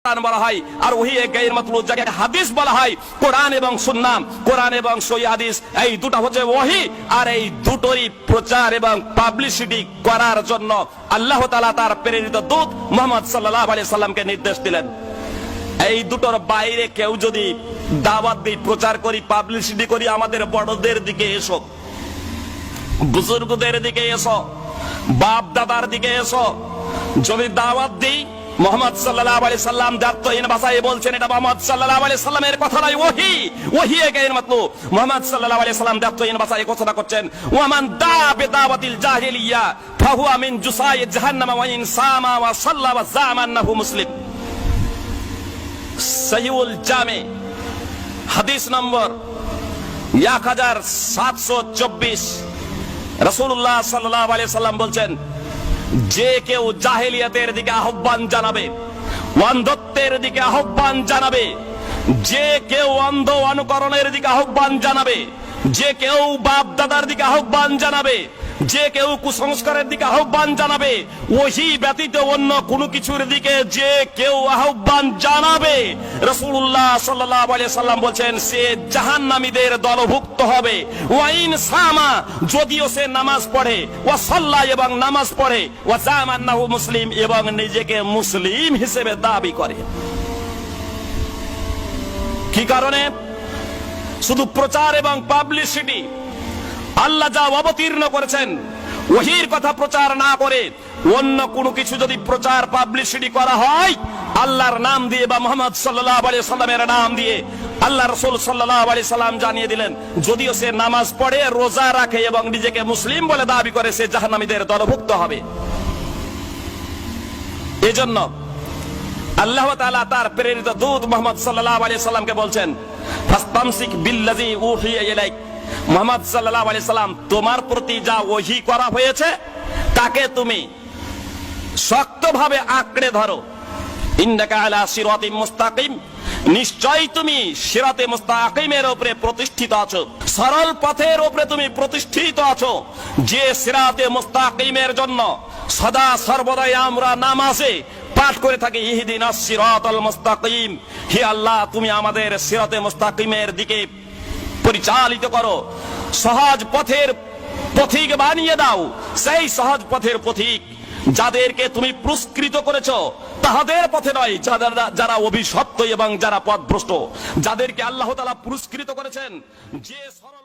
বলা হয়, আর ওহী গায়র মাতলু যাকে হাদিস বলা হয়। কোরআন এবং সুন্নাহ, কোরআন এবং সহিহ হাদিস, এই দুটো হচ্ছে ওহী। আর এই দুটোরই প্রচার এবং পাবলিসিটি করার জন্য আল্লাহ তাআলা তার প্রেরিত দূত মুহাম্মদ সাল্লাল্লাহু আলাইহি সাল্লামকে নির্দেশ দিলেন। এই দুটোর বাইরে কেউ যদি দাওয়াত দিই, প্রচার করি, পাবলিসিটি করি, আমাদের বড়দের দিকে এসো, বুজুর্গদের দিকে এসো, বাপ দাদার দিকে এসো, যদি দাওয়াত দিই, মুহাম্মদ সাল্লাল্লাহু আলাইহি সাল্লাম দায়িত্বহীন ভাষায় বলছেন, এটা মুহাম্মদ সাল্লাল্লাহু আলাইহি সাল্লামের কথা নয়, ওহী, ওহী গায়র মাতলু। মুহাম্মদ সাল্লাল্লাহু আলাইহি সাল্লাম দায়িত্বহীন ভাষায় ঘোষণা করছেন, ওয়া মান দা বিদাওয়াতিল জাহিলিয়া ফাহুয়া মিন জুসাই জাহান্নাম ওয়া ইন সামা ওয়া সাল্লা ওয়া জামা আন্নাহু মুসলিম। সহিহুল জামে হাদিস নম্বর 1724, রাসূলুল্লাহ সাল্লাল্লাহু আলাইহি সাল্লাম বলছেন, যে কেউ জাহেলিয়াতের দিকে আহ্বান জানাবে, অন্ধত্বের দিকে আহ্বান জানাবে, যে কেউ অন্ধ অনুকরণের দিকে আহ্বান জানাবে, যে কেউ বাপ দাদার দিকে আহ্বান জানাবে, যে কেউ কুসংস্কারের দিকে আহ্বান জানাবে, ওহী ব্যতীত অন্য কোনো কিছুর দিকে যে কেউ আহ্বান জানাবে, রাসূলুল্লাহ সাল্লাল্লাহু আলাইহি সাল্লাম বলেন সে জাহান্নামীদের দলভুক্ত হবে। ওয়াইন সামা, যদিও সে নামাজ পড়ে, ওয়া সাল্লা এবং নামাজ পড়ে, ওয়া জামান্নাহু মুসলিম এবং নিজেকে মুসলিম হিসেবে দাবি করে। কি কারণে? শুধু প্রচার এবং পাবলিসিটি। আল্লাহ যা অবতীর্ণ করেছেন, ওহীর কথা প্রচার না করে অন্য কোনো কিছু যদি প্রচার পাবলিসিটি করা হয়, আল্লাহর নাম দিয়ে বা মুহাম্মদ সাল্লাল্লাহু আলাইহি সাল্লামের নাম দিয়ে, আল্লাহ রাসূল সাল্লাল্লাহু আলাইহি সাল্লাম জানিয়ে দিলেন, যদিও সে নামাজ পড়ে, রোজা রাখে এবং নিজেকে মুসলিম বলে দাবি করে, সে জাহান্নামীদের দলভুক্ত হবে। এজন্য আল্লাহ তাআলা তার প্রেরিত দূত মুহাম্মদ সাল্লাল্লাহু আলাইহি সাল্লামকে বলছেন, ফাসতামসিক বিল্লাযী উহিয়া ইলাইক। মুহাম্মদ সাল্লাল্লাহু আলাইহি সাল্লাম, তোমার প্রতি যা ওহী করা হয়েছে তাকে তুমি শক্তভাবে আঁকড়ে ধরো। ইন্নাকা আলা সিরাতিম মুস্তাকিম, নিশ্চয়ই তুমি সিরাতে মুস্তাকিমের উপরে প্রতিষ্ঠিত আছো, সরল পথের উপরে তুমি প্রতিষ্ঠিত আছো। যে সিরাতে মুস্তাকিমের জন্য সদা সর্বদাই আমরা নামাজে পাঠ করে থাকি, ইহদিনাস সিরাতাল মুস্তাকিম, হে আল্লাহ তুমি আমাদের সিরাতে মুস্তাকিমের দিকে পরিচালিত করো, সহজ পথের পথিক বানিয়ে দাও। সেই সহজ পথের পথিক যাদেরকে তুমি পুরস্কৃত করেছো, তাহাদের পথে নয় যারা অভিশপ্ত এবং যারা পথভ্রষ্ট, যাদেরকে আল্লাহ তাআলা পুরস্কৃত করেছেন, যে সরল